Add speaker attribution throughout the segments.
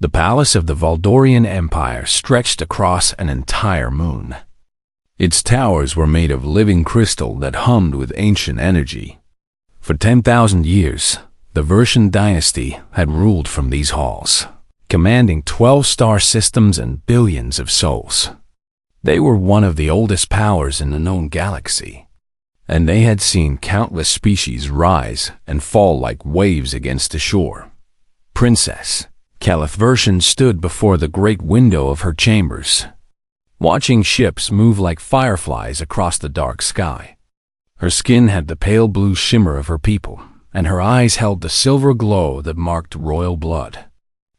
Speaker 1: The palace of the Valdorian Empire stretched across an entire moon. Its towers were made of living crystal that hummed with ancient energy. For 10,000 years, the Vertian dynasty had ruled from these halls, commanding 12 star systems and billions of souls. They were one of the oldest powers in the known galaxy, and they had seen countless species rise and fall like waves against the shore. Princess Kelith Vertian stood before the great window of her chambers, watching ships move like fireflies across the dark sky. Her skin had the pale blue shimmer of her people, and her eyes held the silver glow that marked royal blood.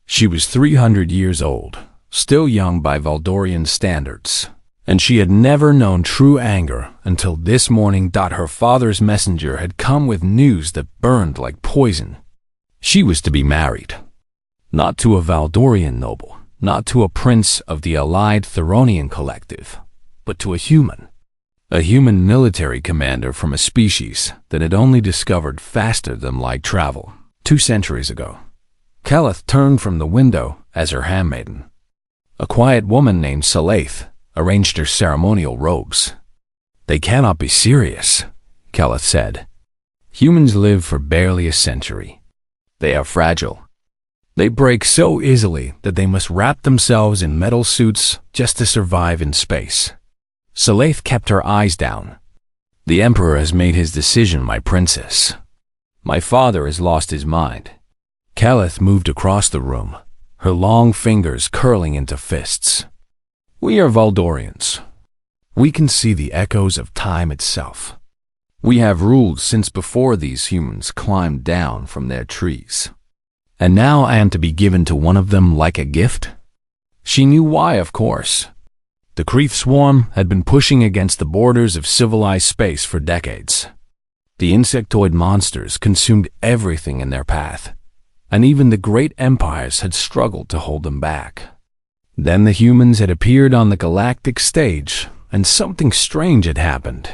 Speaker 1: She was 300 years old, still young by Valdorian standards, and she had never known true anger until this morning. Her father's messenger had come with news that burned like poison. She was to be married, not to a Valdorian noble, not to a prince of the allied Theronian collective, but to a human military commander from a species that had only discovered faster than light travel 2 centuries ago. Kelith turned from the window as her handmaiden. A quiet woman named Salaith arranged her ceremonial robes. "They cannot be serious," Kelith said. "Humans live for barely a century. They are fragile. They break so easily that they must wrap themselves in metal suits just to survive in space." Salaith kept her eyes down. "The Emperor has made his decision, my princess. My father has lost his mind." Kelith moved across the room, her long fingers curling into fists. "We are Valdorians. We can see the echoes of time itself. We have ruled since before these humans climbed down from their trees. And now I am to be given to one of them like a gift?" She knew why, of course. The Kreeth swarm had been pushing against the borders of civilized space for decades. The insectoid monsters consumed everything in their path, and even the great empires had struggled to hold them back. Then the humans had appeared on the galactic stage, and something strange had happened.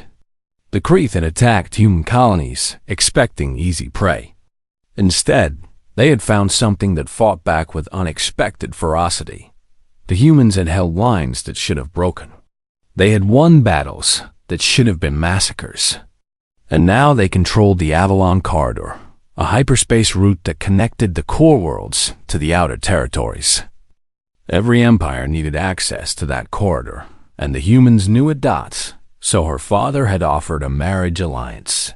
Speaker 1: The Kreeth had attacked human colonies, expecting easy prey. Instead, they had found something that fought back with unexpected ferocity. The humans had held lines that should have broken. They had won battles that should have been massacres. And now they controlled the Avalon Corridor, a hyperspace route that connected the core worlds to the outer territories. Every empire needed access to that corridor, and the humans knew it dots, so her father had offered a marriage alliance.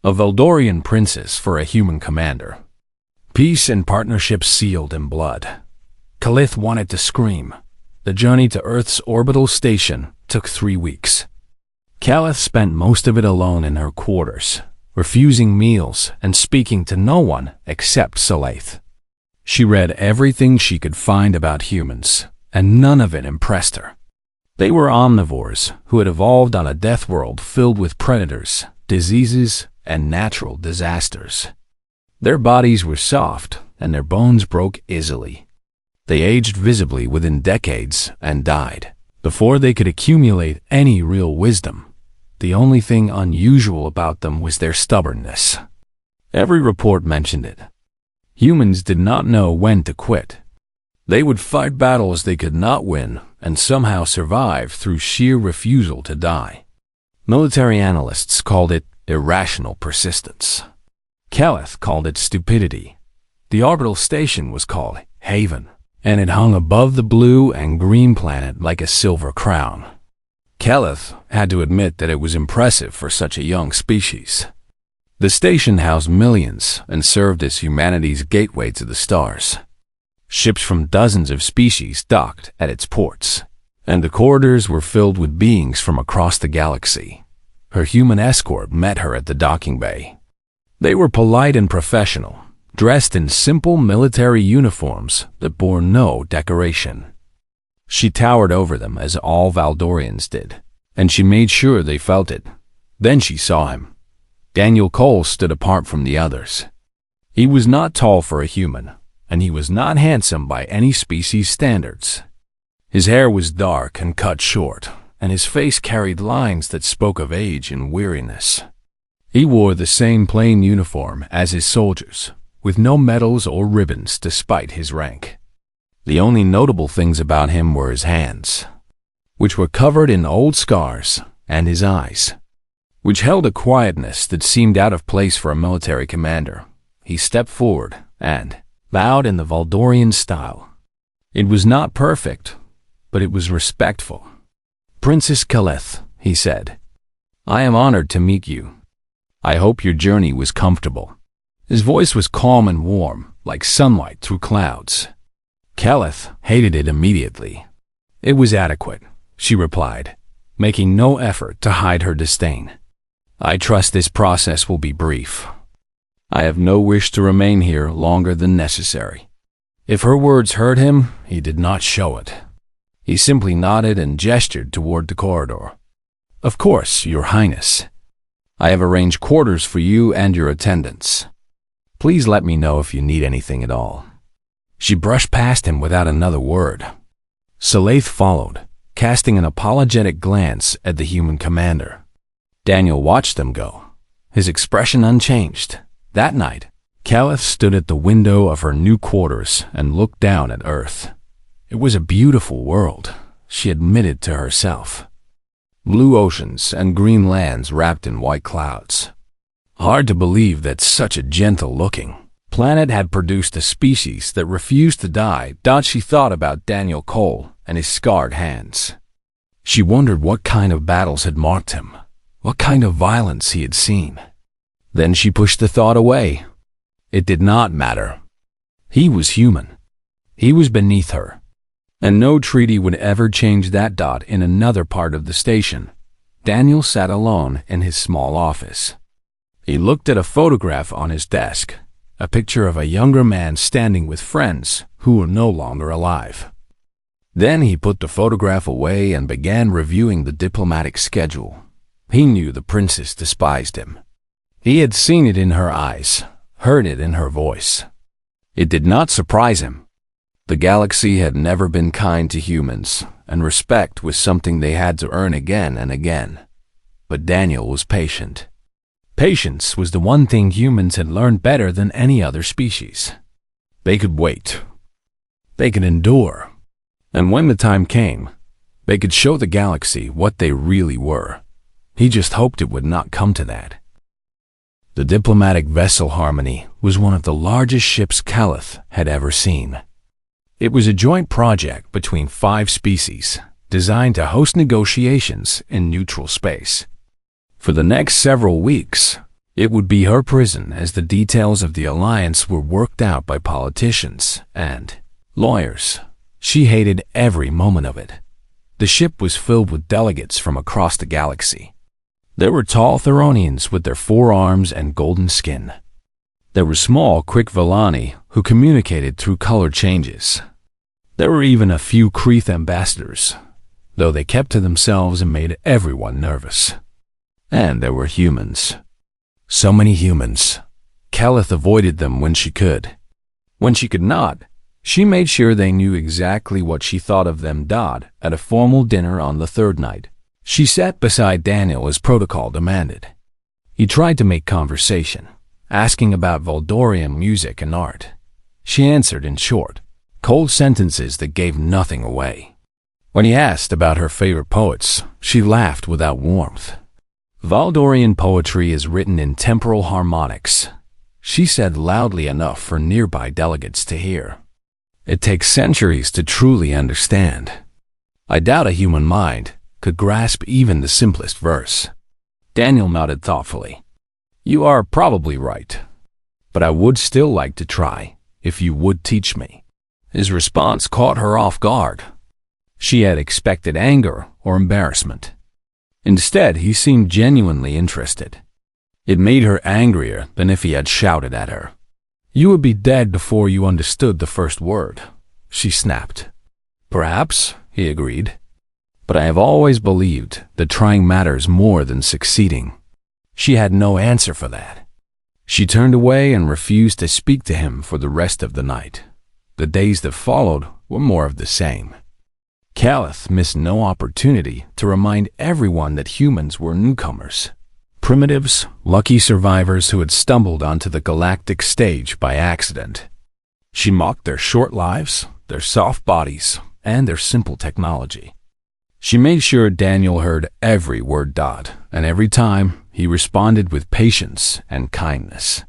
Speaker 1: A Valdorian princess for a human commander. Peace and partnership sealed in blood. Kelith wanted to scream. The journey to Earth's orbital station took 3 weeks. Kelith spent most of it alone in her quarters, refusing meals and speaking to no one except Salaith. She read everything she could find about humans, and none of it impressed her. They were omnivores who had evolved on a death world filled with predators, diseases, and natural disasters. Their bodies were soft, and their bones broke easily. They aged visibly within decades and died before they could accumulate any real wisdom. The only thing unusual about them was their stubbornness. Every report mentioned it. Humans did not know when to quit. They would fight battles they could not win and somehow survive through sheer refusal to die. Military analysts called it irrational persistence. Kelith called it stupidity. The orbital station was called Haven, and it hung above the blue and green planet like a silver crown. Kelith had to admit that it was impressive for such a young species. The station housed millions and served as humanity's gateway to the stars. Ships from dozens of species docked at its ports, and the corridors were filled with beings from across the galaxy. Her human escort met her at the docking bay. They were polite and professional, dressed in simple military uniforms that bore no decoration. She towered over them as all Valdorians did, and she made sure they felt it. Then she saw him. Daniel Cole stood apart from the others. He was not tall for a human, and he was not handsome by any species standards. His hair was dark and cut short, and his face carried lines that spoke of age and weariness. He wore the same plain uniform as his soldiers, with no medals or ribbons despite his rank. The only notable things about him were his hands, which were covered in old scars, and his eyes, which held a quietness that seemed out of place for a military commander. He stepped forward and bowed in the Valdorian style. It was not perfect, but it was respectful. "Princess Kaleth," he said, "I am honored to meet you. I hope your journey was comfortable." His voice was calm and warm, like sunlight through clouds. Kaleth hated it immediately. "It was adequate," she replied, making no effort to hide her disdain. "I trust this process will be brief. I have no wish to remain here longer than necessary." If her words hurt him, he did not show it. He simply nodded and gestured toward the corridor. "Of course, Your Highness. I have arranged quarters for you and your attendants. Please let me know if you need anything at all." She brushed past him without another word. Saleith followed, casting an apologetic glance at the human commander. Daniel watched them go, his expression unchanged. That night, Kaleth stood at the window of her new quarters and looked down at Earth. It was a beautiful world, she admitted to herself. Blue oceans and green lands wrapped in white clouds. Hard to believe that such a gentle-looking planet had produced a species that refused to die. She thought about Daniel Cole and his scarred hands. She wondered what kind of battles had marked him, what kind of violence he had seen. Then she pushed the thought away. It did not matter. He was human. He was beneath her. And no treaty would ever change that. In another part of the station, Daniel sat alone in his small office. He looked at a photograph on his desk, a picture of a younger man standing with friends who were no longer alive. Then he put the photograph away and began reviewing the diplomatic schedule. He knew the princess despised him. He had seen it in her eyes, heard it in her voice. It did not surprise him. The galaxy had never been kind to humans, and respect was something they had to earn again and again. But Daniel was patient. Patience was the one thing humans had learned better than any other species. They could wait. They could endure. And when the time came, they could show the galaxy what they really were. He just hoped it would not come to that. The diplomatic vessel Harmony was one of the largest ships Kaleth had ever seen. It was a joint project between 5 species, designed to host negotiations in neutral space. For the next several weeks, it would be her prison as the details of the alliance were worked out by politicians and lawyers. She hated every moment of it. The ship was filled with delegates from across the galaxy. There were tall Theronians with their 4 arms and golden skin. There were small, quick Villani who communicated through color changes. There were even a few Kreeth ambassadors, though they kept to themselves and made everyone nervous. And there were humans. So many humans. Kaleth avoided them when she could. When she could not, she made sure they knew exactly what she thought of them. At a formal dinner on the 3rd night, she sat beside Daniel as protocol demanded. He tried to make conversation, asking about Valdorian music and art. She answered in short, cold sentences that gave nothing away. When he asked about her favorite poets, she laughed without warmth. Valdorian poetry is written in temporal harmonics, she said loudly enough for nearby delegates to hear. It takes centuries to truly understand. I doubt a human mind could grasp even the simplest verse. Daniel nodded thoughtfully. You are probably right, but I would still like to try, if you would teach me. His response caught her off guard. She had expected anger or embarrassment. Instead, he seemed genuinely interested. It made her angrier than if he had shouted at her. You would be dead before you understood the first word, she snapped. Perhaps, he agreed. But I have always believed that trying matters more than succeeding. She had no answer for that. She turned away and refused to speak to him for the rest of the night. The days that followed were more of the same. Kaleth missed no opportunity to remind everyone that humans were newcomers. Primitives, lucky survivors who had stumbled onto the galactic stage by accident. She mocked their short lives, their soft bodies, and their simple technology. She made sure Daniel heard every word. And every time he responded with patience and kindness.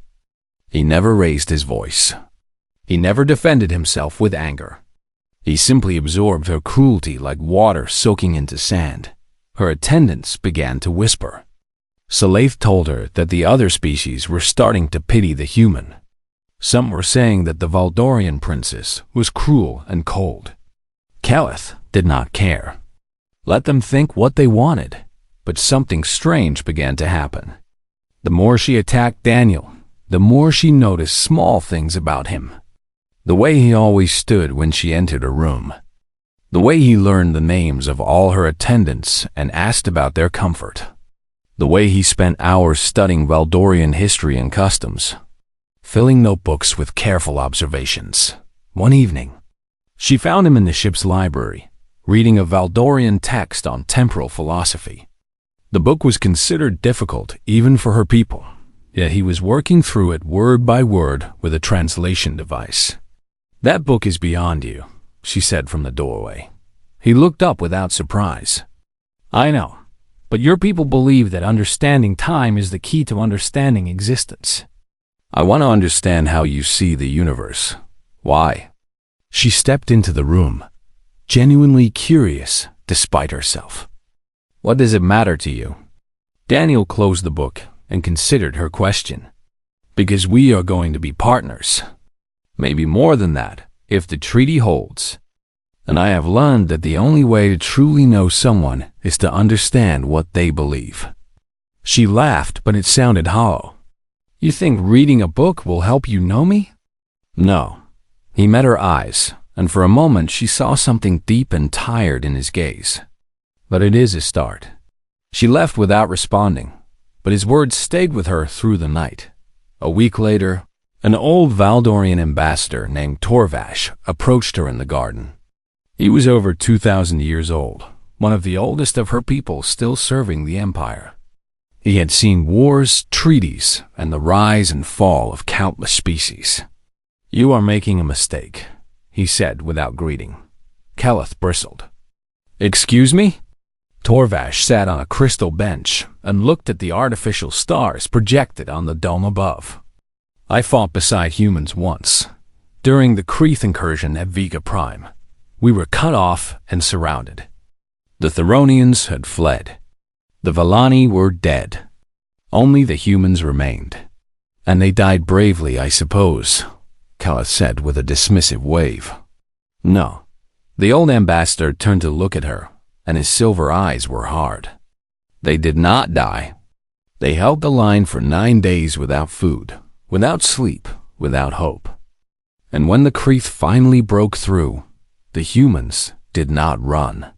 Speaker 1: He never raised his voice. He never defended himself with anger. He simply absorbed her cruelty like water soaking into sand. Her attendants began to whisper. Saleith told her that the other species were starting to pity the human. Some were saying that the Valdorian princess was cruel and cold. Keleth did not care. Let them think what they wanted, but something strange began to happen. The more she attacked Daniel, the more she noticed small things about him. The way he always stood when she entered a room. The way he learned the names of all her attendants and asked about their comfort. The way he spent hours studying Valdorian history and customs, filling notebooks with careful observations. One evening, she found him in the ship's library, reading a Valdorian text on temporal philosophy. The book was considered difficult even for her people, yet he was working through it word by word with a translation device. "That book is beyond you," she said from the doorway. He looked up without surprise. "I know, but your people believe that understanding time is the key to understanding existence." "I want to understand how you see the universe. Why?" She stepped into the room, genuinely curious despite herself. "What does it matter to you?" Daniel closed the book and considered her question. "Because we are going to be partners. Maybe more than that, if the treaty holds. And I have learned that the only way to truly know someone is to understand what they believe." She laughed, but it sounded hollow. "You think reading a book will help you know me?" "No." He met her eyes, and for a moment she saw something deep and tired in his gaze. "But it is a start." She left without responding, but his words stayed with her through the night. A week later, an old Valdorian ambassador named Torvash approached her in the garden. He was over 2,000 years old, one of the oldest of her people still serving the empire. He had seen wars, treaties, and the rise and fall of countless species. "You are making a mistake," he said without greeting. Keleth bristled. "Excuse me?" Torvash sat on a crystal bench and looked at the artificial stars projected on the dome above. "I fought beside humans once, during the Kreeth incursion at Vega Prime. We were cut off and surrounded. The Theronians had fled. The Vallani were dead. Only the humans remained. And they died bravely, I suppose," Keleth said with a dismissive wave. "No." The old ambassador turned to look at her, and his silver eyes were hard. "They did not die. They held the line for 9 days without food, without sleep, without hope. And when the Kreeth finally broke through, the humans did not run.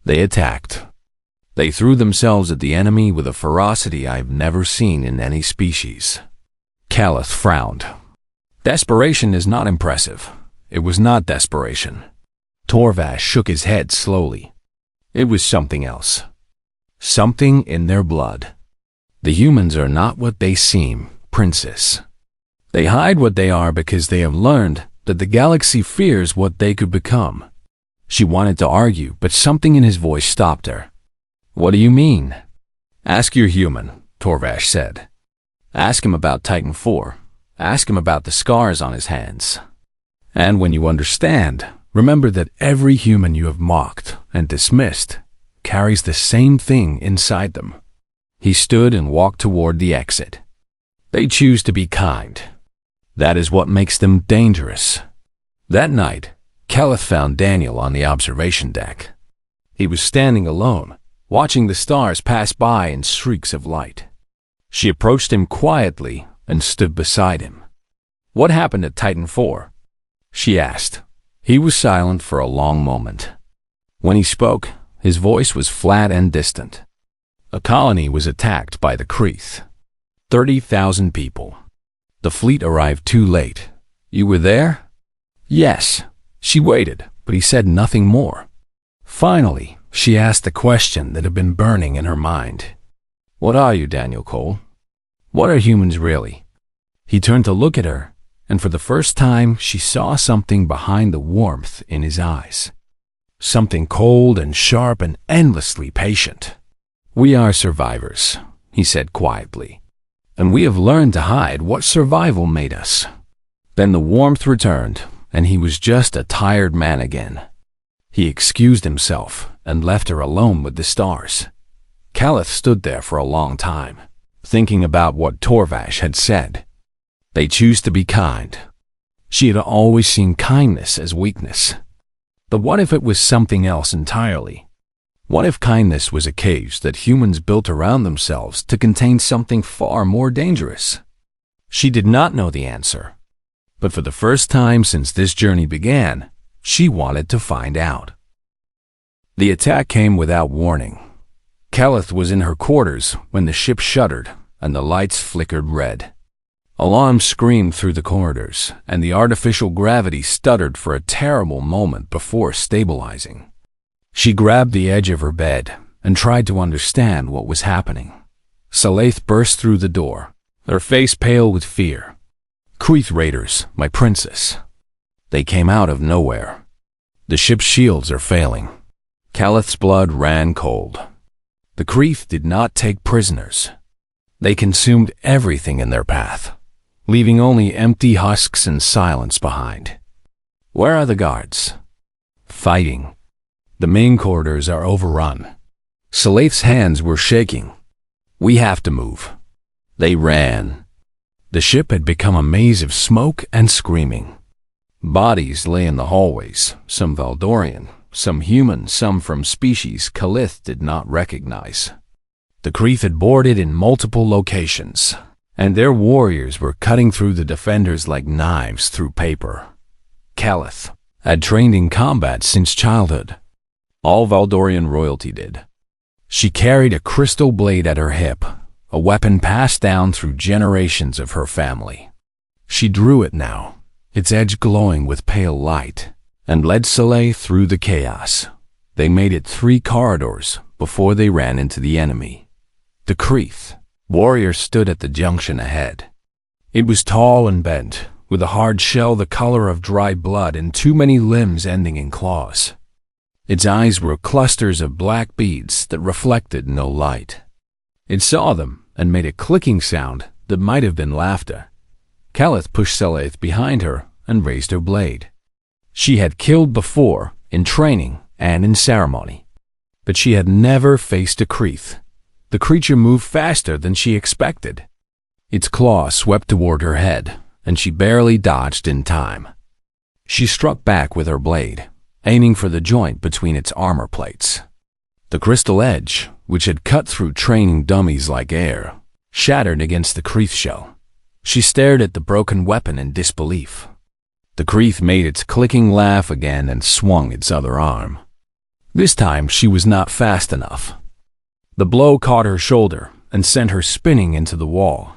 Speaker 1: They attacked. They threw themselves at the enemy with a ferocity I've never seen in any species." Keleth frowned. "Desperation is not impressive." It was not desperation. Torvash shook his head slowly. It was something else. Something in their blood. "The humans are not what they seem, Princess. They hide what they are because they have learned that the galaxy fears what they could become." She wanted to argue, but something in his voice stopped her. "What do you mean?" "Ask your human," Torvash said. "Ask him about Titan IV. Ask him about the scars on his hands. And when you understand, remember that every human you have mocked and dismissed carries the same thing inside them." He stood and walked toward the exit. "They choose to be kind. That is what makes them dangerous." That night, Keleth found Daniel on the observation deck. He was standing alone, watching the stars pass by in streaks of light. She approached him quietly and stood beside him. "What happened at Titan IV?" she asked. He was silent for a long moment. When he spoke, his voice was flat and distant. "A colony was attacked by the Kreeth. 30,000 people. The fleet arrived too late. You were there?" "Yes." She waited, but he said nothing more. Finally, she asked the question that had been burning in her mind. "What are you, Daniel Cole? What are humans really?" He turned to look at her, and for the first time she saw something behind the warmth in his eyes. Something cold and sharp and endlessly patient. "We are survivors," he said quietly, "and we have learned to hide what survival made us." Then the warmth returned, and he was just a tired man again. He excused himself and left her alone with the stars. Caliph stood there for a long time, thinking about what Torvash had said. They choose to be kind. She had always seen kindness as weakness. But what if it was something else entirely? What if kindness was a cage that humans built around themselves to contain something far more dangerous? She did not know the answer. But for the first time since this journey began, she wanted to find out. The attack came without warning. Caliph was in her quarters when the ship shuddered and the lights flickered red. Alarms screamed through the corridors, and the artificial gravity stuttered for a terrible moment before stabilizing. She grabbed the edge of her bed and tried to understand what was happening. Salaith burst through the door, her face pale with fear. "Queeth Raiders, my princess." They came out of nowhere. "The ship's shields are failing." Caliph's blood ran cold. The Queeth did not take prisoners. They consumed everything in their path, leaving only empty husks and silence behind. "Where are the guards?" "Fighting. The main corridors are overrun." Salaith's hands were shaking. "We have to move." They ran. The ship had become a maze of smoke and screaming. Bodies lay in the hallways, some Valdorian, some human, some from species Caliph did not recognize. The Queeth had boarded in multiple locations, and their warriors were cutting through the defenders like knives through paper. Caliph had trained in combat since childhood. All Valdorian royalty did. She carried a crystal blade at her hip, a weapon passed down through generations of her family. She drew it now, its edge glowing with pale light, and led Saleh through the chaos. They made it 3 corridors before they ran into the enemy. The Queeth warrior stood at the junction ahead. It was tall and bent, with a hard shell the color of dry blood and too many limbs ending in claws. Its eyes were clusters of black beads that reflected no light. It saw them and made a clicking sound that might have been laughter. Caliph pushed Salaith behind her and raised her blade. She had killed before, in training and in ceremony, but she had never faced a Queeth. The creature moved faster than she expected. Its claw swept toward her head, and she barely dodged in time. She struck back with her blade, aiming for the joint between its armor plates. The crystal edge, which had cut through training dummies like air, shattered against the Queeth shell. She stared at the broken weapon in disbelief. The Queeth made its clicking laugh again and swung its other arm. This time she was not fast enough. The blow caught her shoulder and sent her spinning into the wall.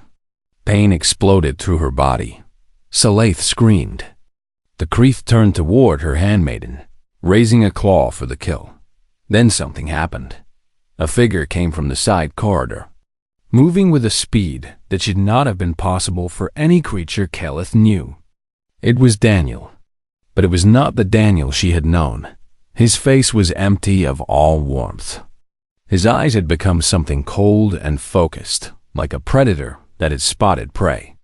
Speaker 1: Pain exploded through her body. Salaith screamed. The Queeth turned toward her handmaiden, raising a claw for the kill. Then something happened. A figure came from the side corridor, moving with a speed that should not have been possible for any creature Caliph knew. It was Daniel, but it was not the Daniel she had known. His face was empty of all warmth. His eyes had become something cold and focused, like a predator that had spotted prey.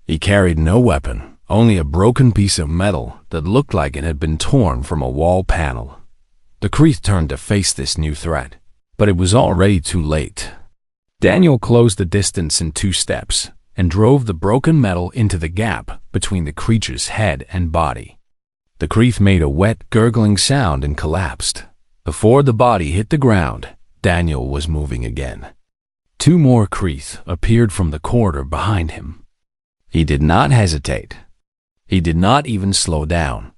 Speaker 1: He carried no weapon, only a broken piece of metal that looked like it had been torn from a wall panel. The Queeth turned to face this new threat, but it was already too late. Daniel closed the distance in 2 steps and drove the broken metal into the gap between the creature's head and body. The Queeth made a wet, gurgling sound and collapsed. Before the body hit the ground, Daniel was moving again. 2 more Queeth appeared from the corridor behind him. He did not hesitate. He did not even slow down.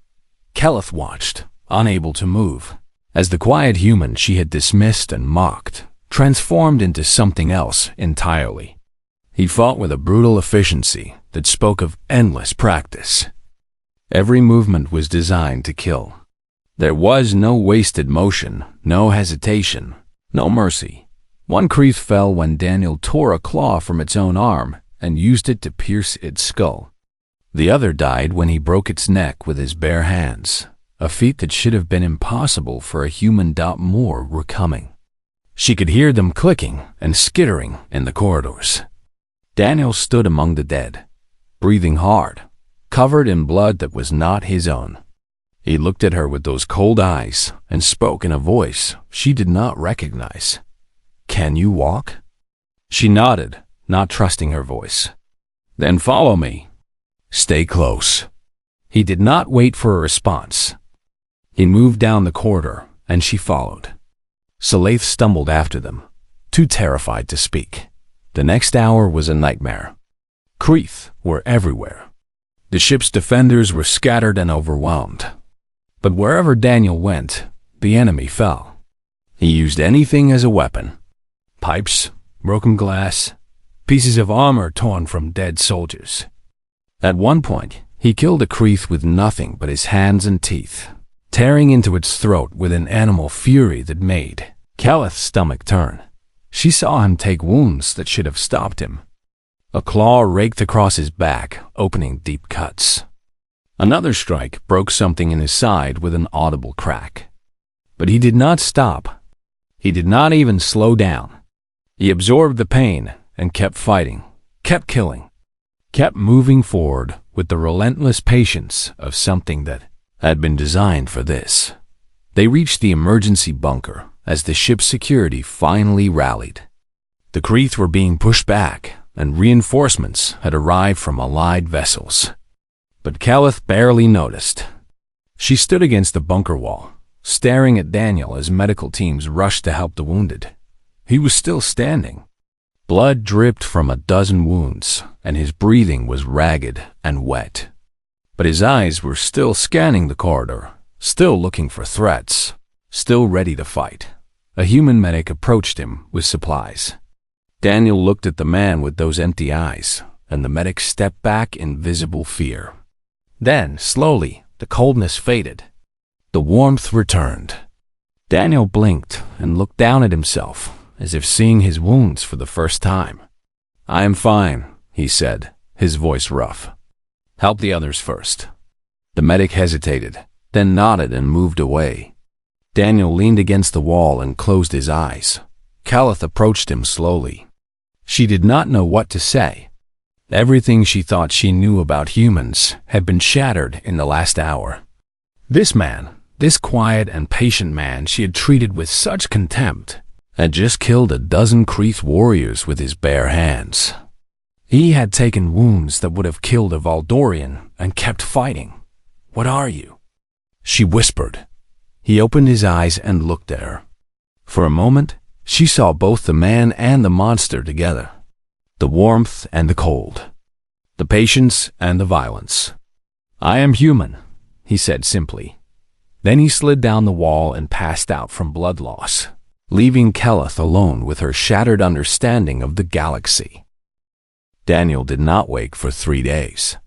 Speaker 1: Caliph watched, unable to move, as the quiet human she had dismissed and mocked transformed into something else entirely. He fought with a brutal efficiency that spoke of endless practice. Every movement was designed to kill. There was no wasted motion, no hesitation, no mercy. One Queeth fell when Daniel tore a claw from its own arm and used it to pierce its skull. The other died when he broke its neck with his bare hands, a feat that should have been impossible for a human. More were coming. She could hear them clicking and skittering in the corridors. Daniel stood among the dead, breathing hard, covered in blood that was not his own. He looked at her with those cold eyes and spoke in a voice she did not recognize. "Can you walk?" She nodded, not trusting her voice. "Then follow me. Stay close." He did not wait for a response. He moved down the corridor, and she followed. Salaith stumbled after them, too terrified to speak. The next hour was a nightmare. Kreeth were everywhere. The ship's defenders were scattered and overwhelmed. But wherever Daniel went, the enemy fell. He used anything as a weapon. Pipes, broken glass, pieces of armor torn from dead soldiers. At one point, he killed a Kreeth with nothing but his hands and teeth, tearing into its throat with an animal fury that made Keleth's stomach turn. She saw him take wounds that should have stopped him. A claw raked across his back, opening deep cuts. Another strike broke something in his side with an audible crack. But he did not stop. He did not even slow down. He absorbed the pain and kept fighting, kept killing, kept moving forward with the relentless patience of something that had been designed for this. They reached the emergency bunker as the ship's security finally rallied. The Kreeth were being pushed back, and reinforcements had arrived from allied vessels. But Keleth barely noticed. She stood against the bunker wall, staring at Daniel as medical teams rushed to help the wounded. He was still standing. Blood dripped from a dozen wounds, and his breathing was ragged and wet. But his eyes were still scanning the corridor, still looking for threats, still ready to fight. A human medic approached him with supplies. Daniel looked at the man with those empty eyes, and the medic stepped back in visible fear. Then, slowly, the coldness faded. The warmth returned. Daniel blinked and looked down at himself, as if seeing his wounds for the first time. "I am fine," he said, his voice rough. "Help the others first." The medic hesitated, then nodded and moved away. Daniel leaned against the wall and closed his eyes. Keleth approached him slowly. She did not know what to say. Everything she thought she knew about humans had been shattered in the last hour. This man, this quiet and patient man she had treated with such contempt, had just killed a dozen Kreeth warriors with his bare hands. He had taken wounds that would have killed a Valdorian and kept fighting. "What are you?" she whispered. He opened his eyes and looked at her. For a moment, she saw both the man and the monster together. The warmth and the cold. The patience and the violence. "I am human," he said simply. Then he slid down the wall and passed out from blood loss, leaving Keleth alone with her shattered understanding of the galaxy. Daniel did not wake for 3 days.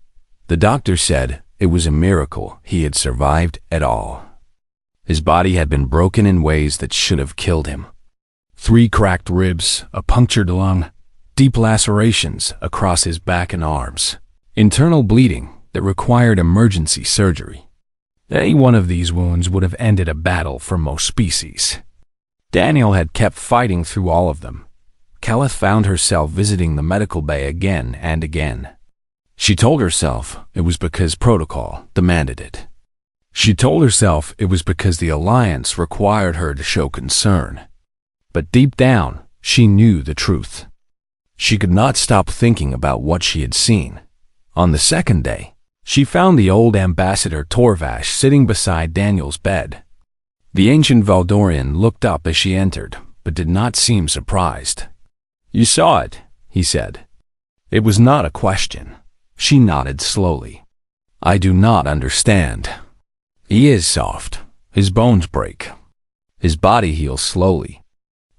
Speaker 1: The doctor said it was a miracle he had survived at all. His body had been broken in ways that should have killed him. 3 cracked ribs, a punctured lung, deep lacerations across his back and arms, internal bleeding that required emergency surgery. Any one of these wounds would have ended a battle for most species. Daniel had kept fighting through all of them. Keleth found herself visiting the medical bay again and again. She told herself it was because protocol demanded it. She told herself it was because the Alliance required her to show concern. But deep down, she knew the truth. She could not stop thinking about what she had seen. On the second day, she found the old ambassador Torvash sitting beside Daniel's bed. The ancient Valdorian looked up as she entered, but did not seem surprised. "You saw it," he said. It was not a question. She nodded slowly. "I do not understand." He is soft. His bones break. His body heals slowly.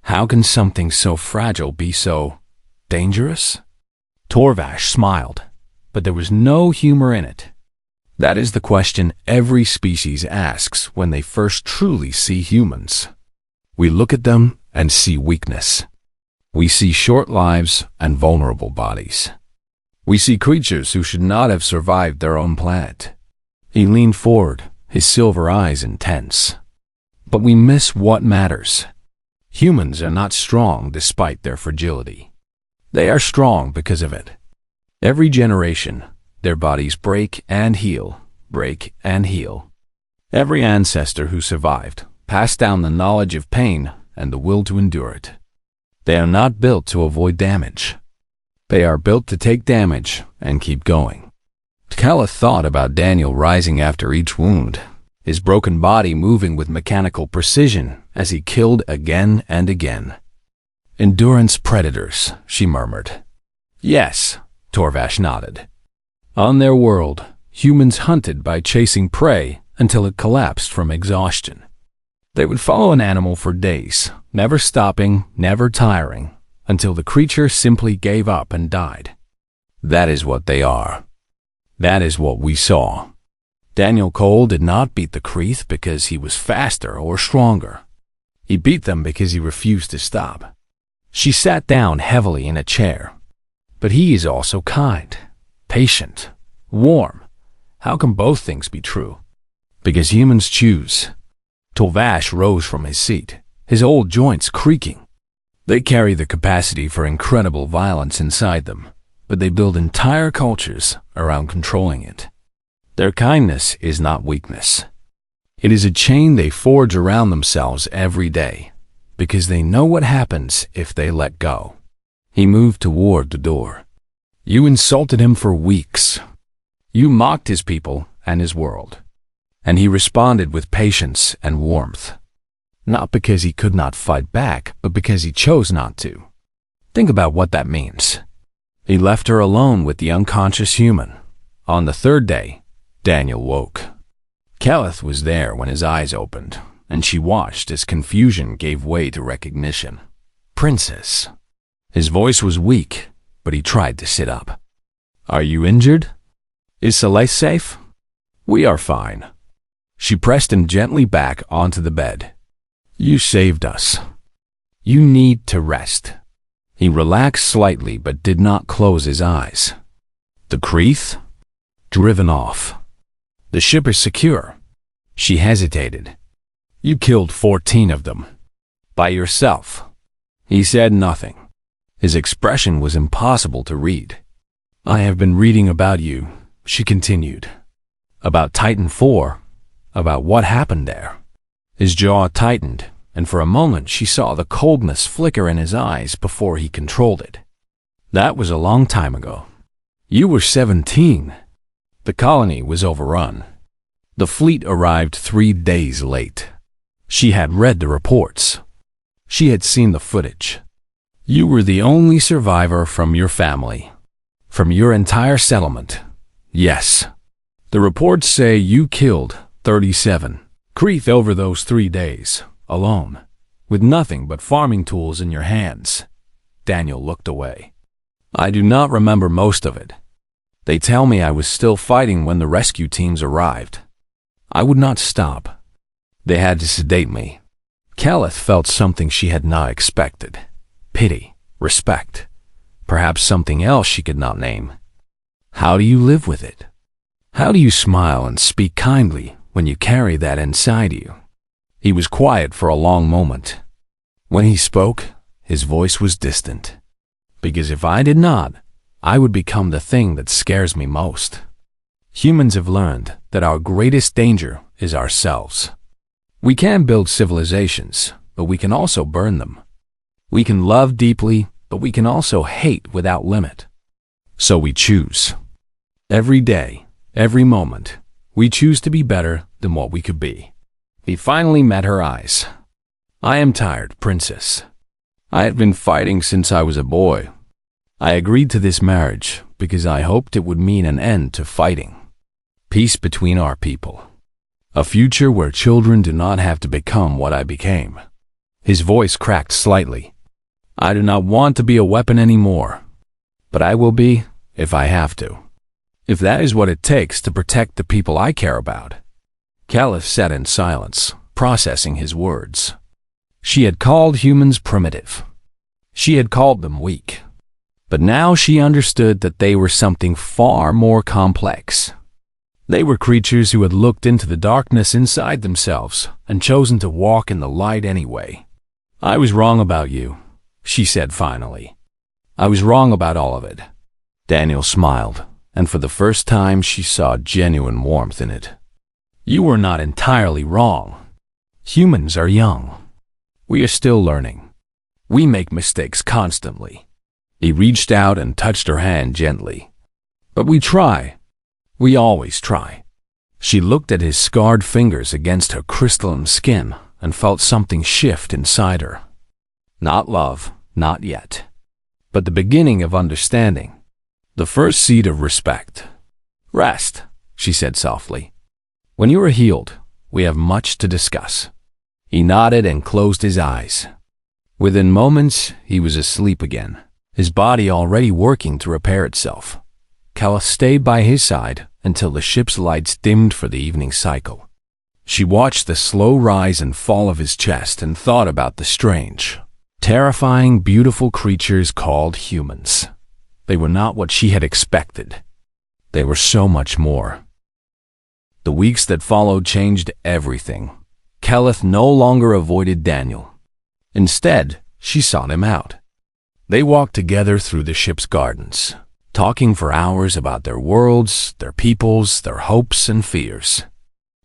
Speaker 1: How can something so fragile be so dangerous? Torvash smiled, but there was no humor in it. That is the question every species asks when they first truly see humans. We look at them and see weakness. We see short lives and vulnerable bodies. We see creatures who should not have survived their own planet. He leaned forward, his silver eyes intense. But we miss what matters. Humans are not strong despite their fragility. They are strong because of it. Every generation, their bodies break and heal, break and heal. Every ancestor who survived passed down the knowledge of pain and the will to endure it. They are not built to avoid damage. They are built to take damage and keep going. Caliph thought about Daniel rising after each wound, his broken body moving with mechanical precision as he killed again and again. Endurance predators, she murmured. Yes, Torvash nodded. On their world, humans hunted by chasing prey until it collapsed from exhaustion. They would follow an animal for days, never stopping, never tiring, until the creature simply gave up and died. That is what they are. That is what we saw. Daniel Cole did not beat the Creeth because he was faster or stronger. He beat them because he refused to stop. She sat down heavily in a chair. But he is also kind, patient, warm. How can both things be true? Because humans choose. Torvash rose from his seat, his old joints creaking. They carry the capacity for incredible violence inside them, but they build entire cultures around controlling it. Their kindness is not weakness. It is a chain they forge around themselves every day, because they know what happens if they let go. He moved toward the door. You insulted him for weeks. You mocked his people and his world. And he responded with patience and warmth. Not because he could not fight back, but because he chose not to. Think about what that means. He left her alone with the unconscious human. On the third day, Daniel woke. Caliph was there when his eyes opened, and she watched as confusion gave way to recognition. Princess. His voice was weak, but he tried to sit up. Are you injured? Is Soleil safe? We are fine. She pressed him gently back onto the bed. You saved us. You need to rest. He relaxed slightly but did not close his eyes. The Creeth? Driven off. The ship is secure. She hesitated. You killed 14 of them. By yourself. He said nothing. His expression was impossible to read. I have been reading about you, she continued. About Titan 4. About what happened there. His jaw tightened, and for a moment she saw the coldness flicker in his eyes before he controlled it. That was a long time ago. You were 17. The colony was overrun. The fleet arrived 3 days late. She had read the reports. She had seen the footage. You were the only survivor from your family. From your entire settlement. Yes. The reports say you killed 37 Creeth over those 3 days, alone, with nothing but farming tools in your hands. Daniel looked away. I do not remember most of it. They tell me I was still fighting when the rescue teams arrived. I would not stop. They had to sedate me. Caliph felt something she had not expected. Pity, respect, perhaps something else she could not name. How do you live with it? How do you smile and speak kindly when you carry that inside you? He was quiet for a long moment. When he spoke, his voice was distant. Because if I did not, I would become the thing that scares me most. Humans have learned that our greatest danger is ourselves. We can build civilizations, but we can also burn them. We can love deeply, but we can also hate without limit. So we choose. Every day, every moment, we choose to be better than what we could be. He finally met her eyes. I am tired, princess. I had been fighting since I was a boy. I agreed to this marriage because I hoped it would mean an end to fighting. Peace between our people. A future where children do not have to become what I became. His voice cracked slightly. I do not want to be a weapon anymore, but I will be if I have to. If that is what it takes to protect the people I care about. Caliph sat in silence, processing his words. She had called humans primitive. She had called them weak. But now she understood that they were something far more complex. They were creatures who had looked into the darkness inside themselves and chosen to walk in the light anyway. "I was wrong about you," she said finally. "I was wrong about all of it." Daniel smiled, and for the first time she saw genuine warmth in it. "You were not entirely wrong. Humans are young. We are still learning. We make mistakes constantly." He reached out and touched her hand gently. "But we try. We always try." She looked at his scarred fingers against her crystalline skin and felt something shift inside her. Not love, not yet, but the beginning of understanding. The first seed of respect. "Rest," she said softly. "When you are healed, we have much to discuss." He nodded and closed his eyes. Within moments, he was asleep again, his body already working to repair itself. Caliph stayed by his side until the ship's lights dimmed for the evening cycle. She watched the slow rise and fall of his chest and thought about the strange, terrifying, beautiful creatures called humans. They were not what she had expected. They were so much more. The weeks that followed changed everything. Caliph no longer avoided Daniel. Instead, she sought him out. They walked together through the ship's gardens, talking for hours about their worlds, their peoples, their hopes and fears.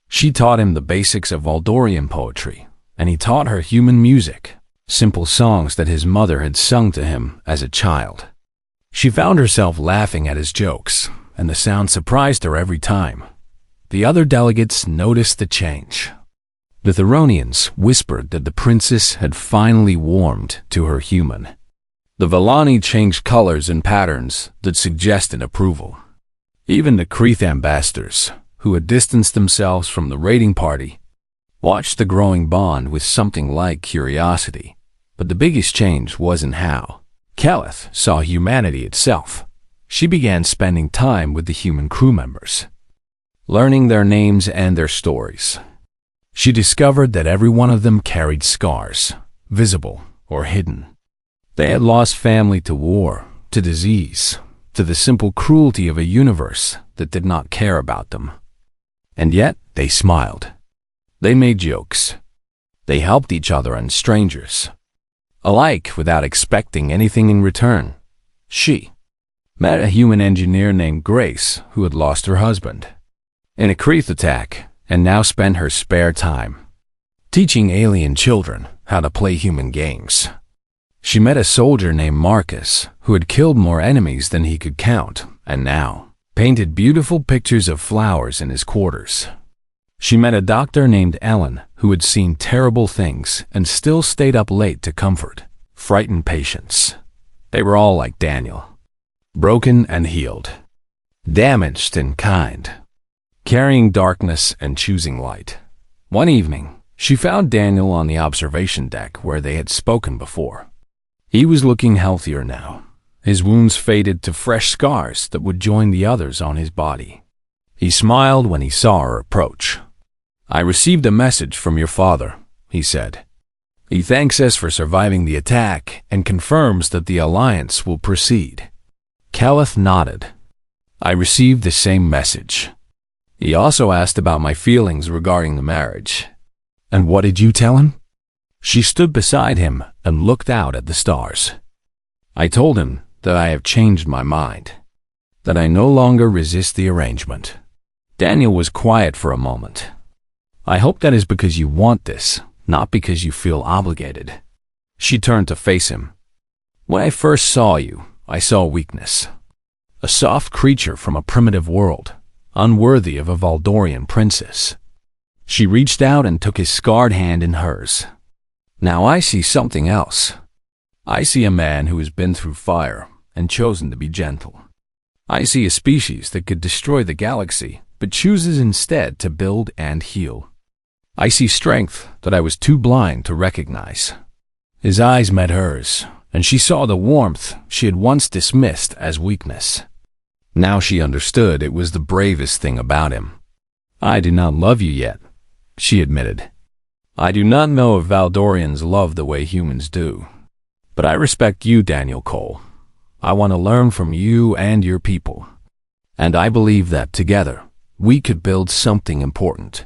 Speaker 1: She taught him the basics of Valdorian poetry, and he taught her human music, simple songs that his mother had sung to him as a child. She found herself laughing at his jokes, and the sound surprised her every time. The other delegates noticed the change. The Theronians whispered that the princess had finally warmed to her human. The Vellani changed colors and patterns that suggested approval. Even the Kreeth ambassadors, who had distanced themselves from the raiding party, watched the growing bond with something like curiosity. But the biggest change wasn't how. Caliph saw humanity itself. She began spending time with the human crew members, learning their names and their stories. She discovered that every one of them carried scars, visible or hidden. They had lost family to war, to disease, to the simple cruelty of a universe that did not care about them. And yet they smiled. They made jokes. They helped each other and strangers, alike without expecting anything in return. She met a human engineer named Grace who had lost her husband in a Kreeth attack and now spent her spare time teaching alien children how to play human games. She met a soldier named Marcus who had killed more enemies than he could count and now painted beautiful pictures of flowers in his quarters. She met a doctor named Ellen who had seen terrible things and still stayed up late to comfort frightened patients. They were all like Daniel, broken and healed, damaged and kind, carrying darkness and choosing light. One evening, she found Daniel on the observation deck where they had spoken before. He was looking healthier now. His wounds faded to fresh scars that would join the others on his body. He smiled when he saw her approach. "I received a message from your father," he said. "He thanks us for surviving the attack and confirms that the alliance will proceed." Caliph nodded. "I received the same message. He also asked about my feelings regarding the marriage." "And what did you tell him?" She stood beside him and looked out at the stars. "I told him that I have changed my mind, that I no longer resist the arrangement." Daniel was quiet for a moment. "I hope that is because you want this, not because you feel obligated." She turned to face him. "When I first saw you, I saw weakness. A soft creature from a primitive world, unworthy of a Valdorian princess." She reached out and took his scarred hand in hers. "Now I see something else. I see a man who has been through fire and chosen to be gentle. I see a species that could destroy the galaxy, but chooses instead to build and heal. I see strength that I was too blind to recognize." His eyes met hers, and she saw the warmth she had once dismissed as weakness. Now she understood it was the bravest thing about him. "I do not love you yet," she admitted. "I do not know if Valdorians love the way humans do. But I respect you, Daniel Cole. I want to learn from you and your people. And I believe that together, we could build something important."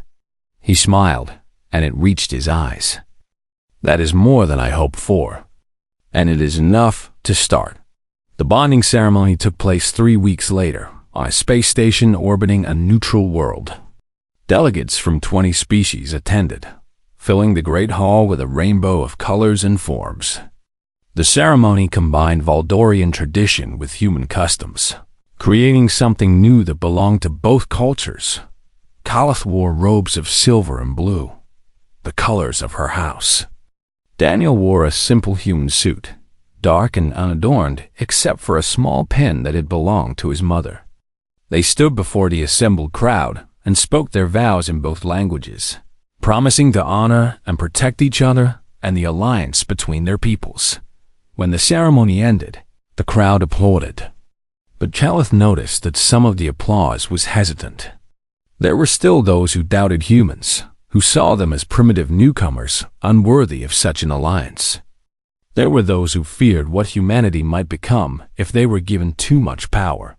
Speaker 1: He smiled, and it reached his eyes. "That is more than I hoped for. And it is enough to start." The bonding ceremony took place 3 weeks later on a space station orbiting a neutral world. Delegates from 20 species attended, filling the great hall with a rainbow of colors and forms. The ceremony combined Valdorian tradition with human customs, creating something new that belonged to both cultures. Calith wore robes of silver and blue, the colors of her house. Daniel wore a simple human suit, dark and unadorned except for a small pin that had belonged to his mother. They stood before the assembled crowd and spoke their vows in both languages, promising to honor and protect each other and the alliance between their peoples. When the ceremony ended, the crowd applauded. But Calith noticed that some of the applause was hesitant. There were still those who doubted humans, who saw them as primitive newcomers, unworthy of such an alliance. There were those who feared what humanity might become if they were given too much power.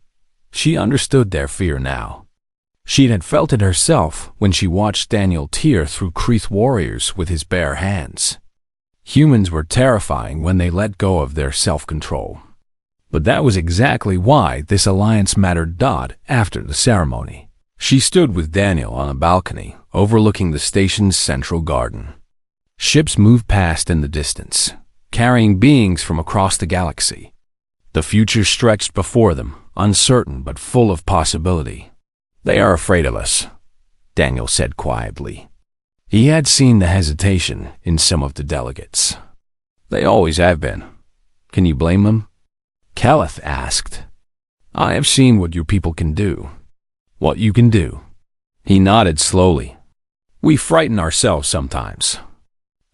Speaker 1: She understood their fear now. She had felt it herself when she watched Daniel tear through Kreeth warriors with his bare hands. Humans were terrifying when they let go of their self-control. But that was exactly why this alliance mattered. After the ceremony, she stood with Daniel on a balcony overlooking the station's central garden. Ships moved past in the distance, carrying beings from across the galaxy. The future stretched before them, uncertain but full of possibility. "They are afraid of us," Daniel said quietly. He had seen the hesitation in some of the delegates. "They always have been. Can you blame them?" Calith asked. "I have seen what your people can do." "What you can do?" He nodded slowly. "We frighten ourselves sometimes.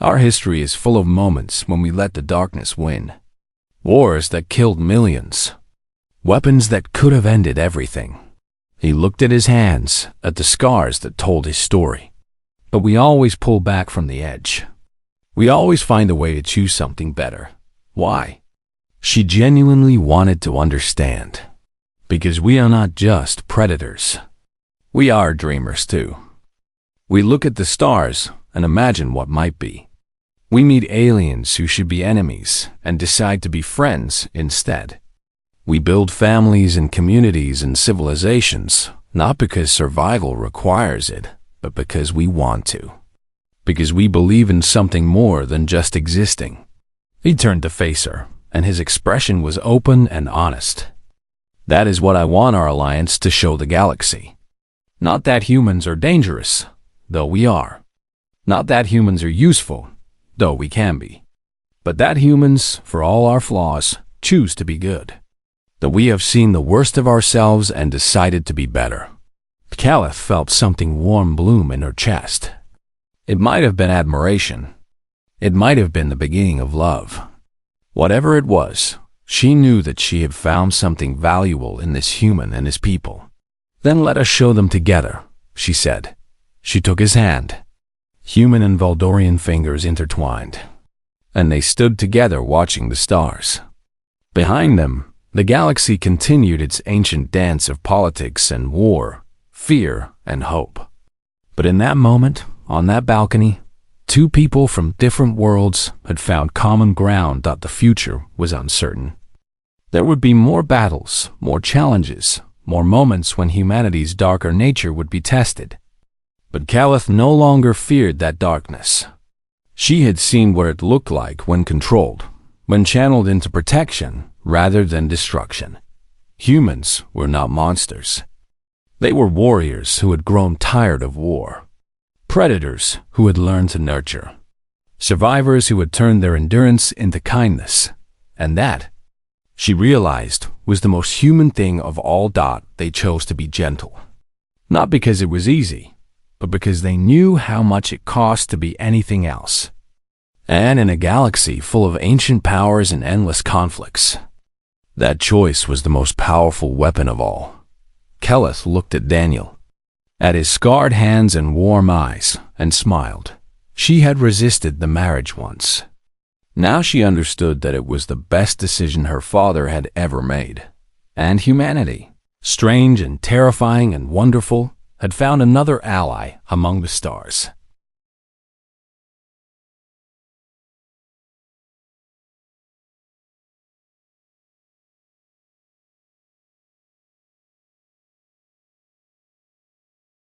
Speaker 1: Our history is full of moments when we let the darkness win. Wars that killed millions. Weapons that could have ended everything." He looked at his hands, at the scars that told his story. "But we always pull back from the edge. We always find a way to choose something better. Why?" She genuinely wanted to understand. Because we are not just predators. We are dreamers too. We look at the stars and imagine what might be. We meet aliens who should be enemies and decide to be friends instead. We build families and communities and civilizations, not because survival requires it, but because we want to. Because we believe in something more than just existing. He turned to face her, and his expression was open and honest. "That is what I want our alliance to show the galaxy. Not that humans are dangerous, though we are. Not that humans are useful, though we can be. But that humans, for all our flaws, choose to be good. That we have seen the worst of ourselves and decided to be better." Calith felt something warm bloom in her chest. It might have been admiration. It might have been the beginning of love. Whatever it was, she knew that she had found something valuable in this human and his people. "Then let us show them together," she said. She took his hand. Human and Valdorian fingers intertwined, and they stood together watching the stars. Behind them, the galaxy continued its ancient dance of politics and war, fear and hope. But in that moment, on that balcony, two people from different worlds had found common ground that the future was uncertain. There would be more battles, more challenges, more moments when humanity's darker nature would be tested. But Calith no longer feared that darkness. She had seen what it looked like when controlled, when channeled into protection rather than destruction. Humans were not monsters. They were warriors who had grown tired of war. Predators who had learned to nurture. Survivors who had turned their endurance into kindness. And that, she realized, was the most human thing of all. They chose to be gentle. Not because it was easy, but because they knew how much it cost to be anything else. And in a galaxy full of ancient powers and endless conflicts, that choice was the most powerful weapon of all. Calith looked at Daniel, at his scarred hands and warm eyes, and smiled. She had resisted the marriage once. Now she understood that it was the best decision her father had ever made. And humanity, strange and terrifying and wonderful, had found another ally among the stars.